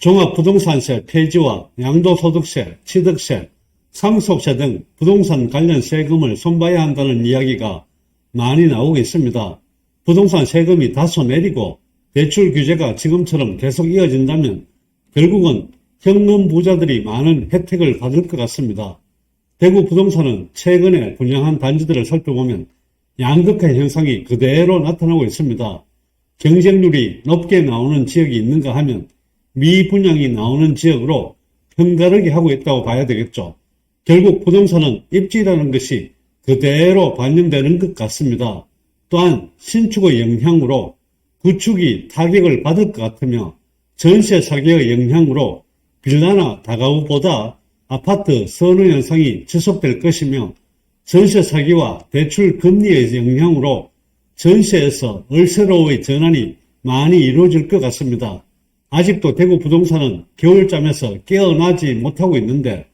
종합부동산세 폐지와 양도소득세, 취득세, 상속세 등 부동산 관련 세금을 손봐야 한다는 이야기가 많이 나오고 있습니다. 부동산 세금이 다소 내리고 대출 규제가 지금처럼 계속 이어진다면 결국은 현금 부자들이 많은 혜택을 받을 것 같습니다. 대구 부동산은 최근에 분양한 단지들을 살펴보면 양극화 현상이 그대로 나타나고 있습니다. 경쟁률이 높게 나오는 지역이 있는가 하면 미분양이 나오는 지역으로 편가르기 하고 있다고 봐야 되겠죠. 결국 부동산은 입지라는 것이 그대로 반영되는 것 같습니다. 또한 신축의 영향으로 구축이 타격을 받을 것 같으며 전세 사기의 영향으로 빌라나 다가구보다 아파트 선호 현상이 지속될 것이며 전세 사기와 대출 금리의 영향으로 전세에서 월세로의 전환이 많이 이루어질 것 같습니다. 아직도 대구 부동산은 겨울잠에서 깨어나지 못하고 있는데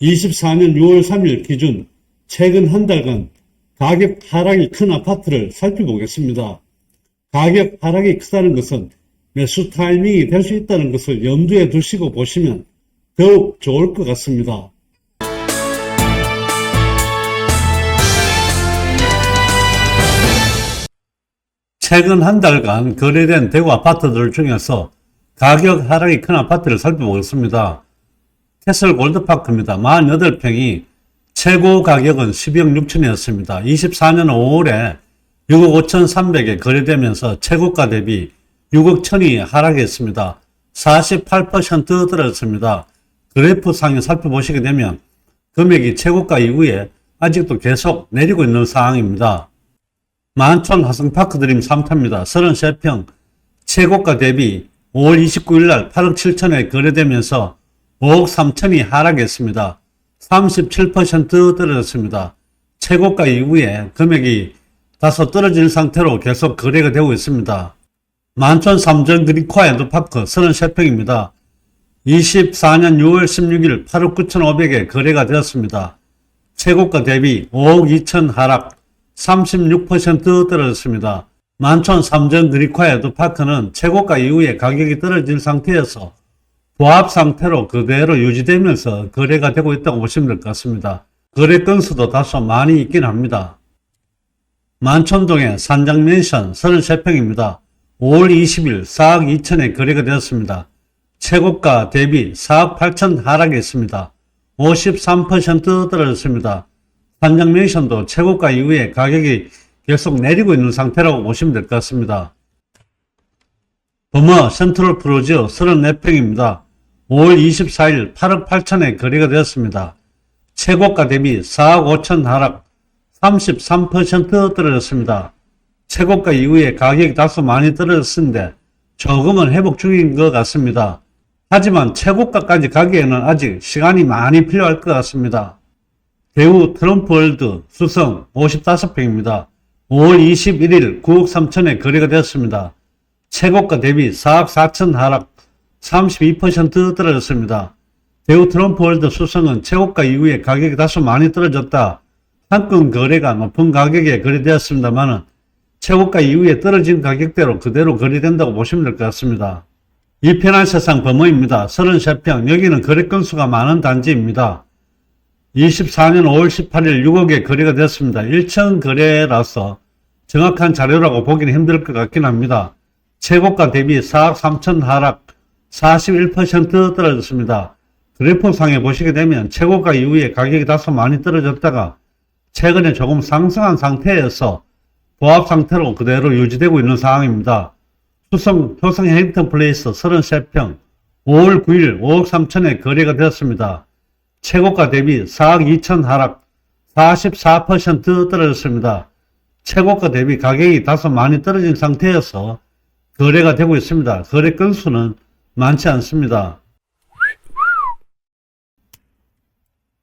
24년 6월 3일 기준 최근 한 달간 가격 하락이 큰 아파트를 살펴보겠습니다. 가격 하락이 크다는 것은 매수 타이밍이 될 수 있다는 것을 염두에 두시고 보시면 더욱 좋을 것 같습니다. 최근 한 달간 거래된 대구 아파트들 중에서 가격 하락이 큰 아파트를 살펴보겠습니다. 캐슬 골드파크입니다. 48평이 최고 가격은 12억 6천이었습니다. 24년 5월에 6억 5천3백에 거래되면서 최고가 대비 6억 1천이 하락했습니다. 48% 떨어졌습니다. 그래프상에 살펴보시게 되면 금액이 최고가 이후에 아직도 계속 내리고 있는 상황입니다. 만촌 화성파크 드림 3타입니다. 33평 최고가 대비 5월 29일 날 8억 7천에 거래되면서 5억 3천이 하락했습니다. 37% 떨어졌습니다. 최고가 이후에 금액이 다소 떨어진 상태로 계속 거래가 되고 있습니다. 만촌 삼전 그리코아 엔도파크 33평입니다. 24년 6월 16일 8억 9천5백에 거래가 되었습니다. 최고가 대비 5억 2천 하락 36% 떨어졌습니다. 만촌 삼전 그리코아 엔도파크는 최고가 이후에 가격이 떨어진 상태여서 보합 상태로 그대로 유지되면서 거래가 되고 있다고 보시면 될 것 같습니다. 거래 건수도 다소 많이 있긴 합니다. 만촌동의 산장맨션 33평입니다. 5월 20일 4억 2천에 거래가 되었습니다. 최고가 대비 4억 8천 하락했습니다. 53% 떨어졌습니다. 산장맨션도 최고가 이후에 가격이 계속 내리고 있는 상태라고 보시면 될 것 같습니다. 범어 센트럴 프로지오 34평입니다. 5월 24일 8억 8천에 거래가 되었습니다. 최고가 대비 4억 5천 하락 33% 떨어졌습니다. 최고가 이후에 가격이 다소 많이 떨어졌는데 조금은 회복 중인 것 같습니다. 하지만 최고가까지 가기에는 아직 시간이 많이 필요할 것 같습니다. 대우 트럼프월드 수성 55평입니다. 5월 21일 9억 3천에 거래가 되었습니다. 최고가 대비 4억 4천 하락 32% 떨어졌습니다. 대우 트럼프월드 수성은 최고가 이후에 가격이 다소 많이 떨어졌다. 상권 거래가 높은 가격에 거래되었습니다만 최고가 이후에 떨어진 가격대로 그대로 거래된다고 보시면 될 것 같습니다. 이 편한 세상 범어입니다. 33평 여기는 거래 건수가 많은 단지입니다. 24년 5월 18일 6억에 거래가 되었습니다. 1천 거래라서 정확한 자료라고 보기는 힘들 것 같긴 합니다. 최고가 대비 4억 3천 하락 41% 떨어졌습니다. 그래프상에 보시게 되면 최고가 이후에 가격이 다소 많이 떨어졌다가 최근에 조금 상승한 상태에서 보합 상태로 그대로 유지되고 있는 상황입니다. 수성 효성 해링턴 플레이스 33평 5월 9일 5억 3천에 거래가 되었습니다. 최고가 대비 4억 2천 하락 44% 떨어졌습니다. 최고가 대비 가격이 다소 많이 떨어진 상태여서 거래가 되고 있습니다. 거래 건수는 많지 않습니다.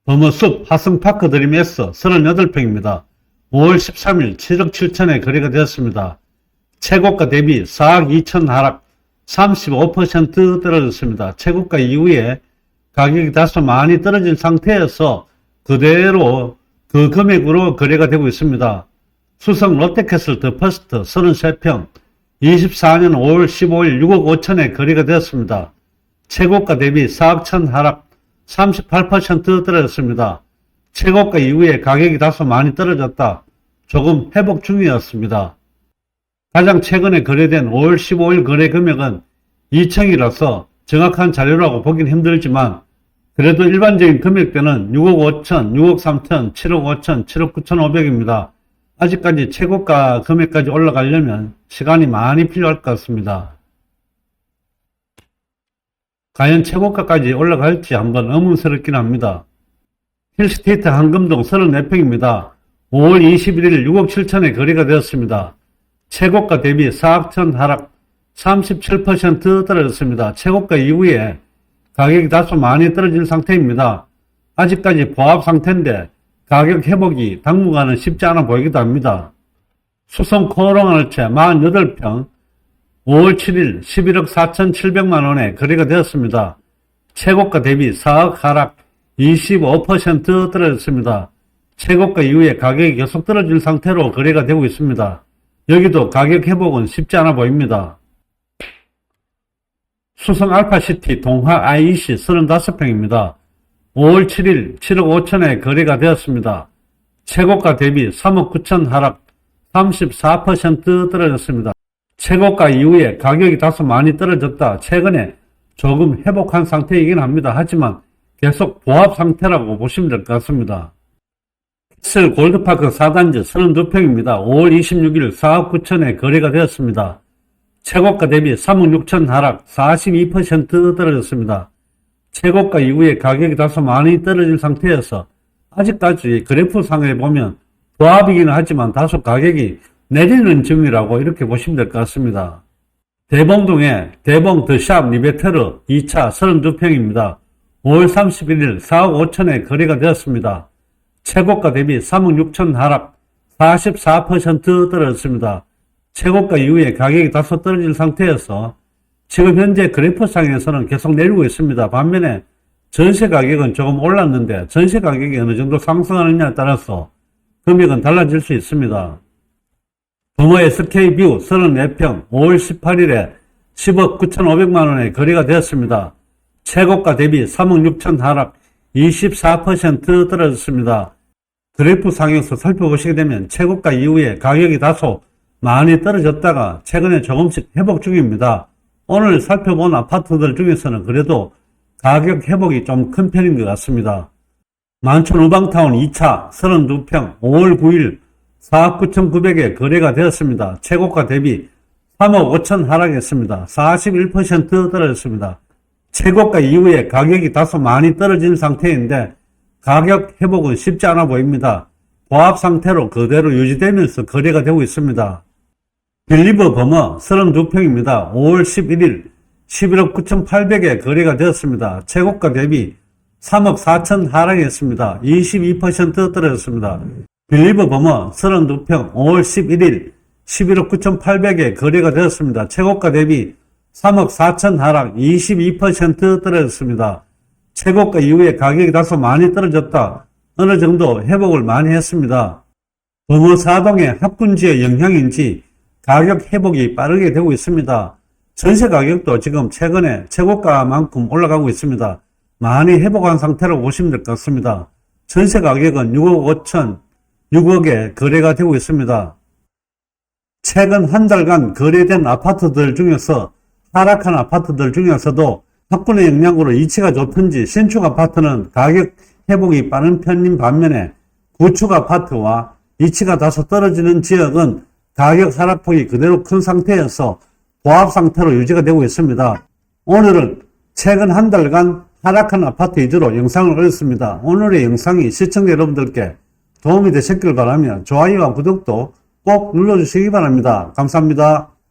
범어숲 화성파크 드림 S 38평입니다. 5월 13일 7억 7천에 거래가 되었습니다. 최고가 대비 4억 2천 하락 35% 떨어졌습니다. 최고가 이후에 가격이 다소 많이 떨어진 상태에서 그대로 그 금액으로 거래가 되고 있습니다. 수성 롯데캐슬 더 퍼스트 33평 24년 5월 15일 6억 5천에 거래가 되었습니다. 최고가 대비 4억 천 하락 38% 떨어졌습니다. 최고가 이후에 가격이 다소 많이 떨어졌다 조금 회복 중이었습니다. 가장 최근에 거래된 5월 15일 거래 금액은 2층이라서 정확한 자료라고 보긴 힘들지만 그래도 일반적인 금액대는 6억 5천, 6억 3천, 7억 5천, 7억 9천 5백입니다. 아직까지 최고가 금액까지 올라가려면 시간이 많이 필요할 것 같습니다. 과연 최고가까지 올라갈지 한번 의문스럽긴 합니다. 힐스테이트 한금동 34평입니다. 5월 21일 6억 7천에 거래가 되었습니다. 최고가 대비 4억 천 하락 37% 떨어졌습니다. 최고가 이후에 가격이 다소 많이 떨어진 상태입니다. 아직까지 보합 상태인데 가격 회복이 당분간은 쉽지 않아 보이기도 합니다. 수성 코오롱알체 48평 5월 7일 11억 4,700만원에 거래가 되었습니다. 최고가 대비 4억 하락 25% 떨어졌습니다. 최고가 이후에 가격이 계속 떨어진 상태로 거래가 되고 있습니다. 여기도 가격 회복은 쉽지 않아 보입니다. 수성 알파시티 동화 IEC 35평입니다. 5월 7일 7억 5천에 거래가 되었습니다. 최고가 대비 3억 9천 하락 34% 떨어졌습니다. 최고가 이후에 가격이 다소 많이 떨어졌다 최근에 조금 회복한 상태이긴 합니다. 하지만 계속 보합 상태라고 보시면 될 것 같습니다. 캐슬 골드파크 4단지 32평입니다. 5월 26일 4억 9천에 거래가 되었습니다. 최고가 대비 3억 6천 하락 42% 떨어졌습니다. 최고가 이후에 가격이 다소 많이 떨어진 상태여서 아직까지 그래프상에 보면 보합이기는 하지만 다소 가격이 내리는 중이라고 이렇게 보시면 될 것 같습니다. 대봉동에 대봉 더샵 리베테르 2차 32평입니다. 5월 31일 4억 5천에 거래가 되었습니다. 최고가 대비 3억 6천 하락 44% 떨어졌습니다. 최고가 이후에 가격이 다소 떨어진 상태여서 지금 현재 그래프상에서는 계속 내리고 있습니다. 반면에 전세 가격은 조금 올랐는데 전세 가격이 어느 정도 상승하느냐에 따라서 금액은 달라질 수 있습니다. 범어 SK뷰 34평 5월 18일에 10억 9,500만원에 거래가 되었습니다. 최고가 대비 3억 6천 하락 24% 떨어졌습니다. 그래프상에서 살펴보시게 되면 최고가 이후에 가격이 다소 많이 떨어졌다가 최근에 조금씩 회복 중입니다. 오늘 살펴본 아파트들 중에서는 그래도 가격 회복이 좀 큰 편인 것 같습니다. 만촌 우방타운 2차 32평 5월 9일 4억 9,900에 거래가 되었습니다. 최고가 대비 3억 5천 하락했습니다. 41% 떨어졌습니다. 최고가 이후에 가격이 다소 많이 떨어진 상태인데 가격 회복은 쉽지 않아 보입니다. 보합 상태로 그대로 유지되면서 거래가 되고 있습니다. 빌리버 범어 32평입니다. 5월 11일 11억 9,800에 거래가 되었습니다. 최고가 대비 3억 4천 하락했습니다. 22% 떨어졌습니다. 빌리버 범어 32평 5월 11일 11억 9,800에 거래가 되었습니다. 최고가 대비 3억 4천 하락 22% 떨어졌습니다. 최고가 이후에 가격이 다소 많이 떨어졌다. 어느 정도 회복을 많이 했습니다. 범어 사동의 합군지의 영향인지 가격 회복이 빠르게 되고 있습니다. 전세 가격도 지금 최근에 최고가만큼 올라가고 있습니다. 많이 회복한 상태로 보시면 될 것 같습니다. 전세 가격은 6억 5천, 6억에 거래가 되고 있습니다. 최근 한 달간 거래된 아파트들 중에서 하락한 아파트들 중에서도 합군의 영향으로 이치가 좋던지 신축 아파트는 가격 회복이 빠른 편인 반면에 구축 아파트와 이치가 다소 떨어지는 지역은 가격 하락폭이 그대로 큰 상태여서 보합 상태로 유지가 되고 있습니다. 오늘은 최근 한 달간 하락한 아파트 위주로 영상을 올렸습니다. 오늘의 영상이 시청자 여러분들께 도움이 되셨길 바라며 좋아요와 구독도 꼭 눌러주시기 바랍니다. 감사합니다.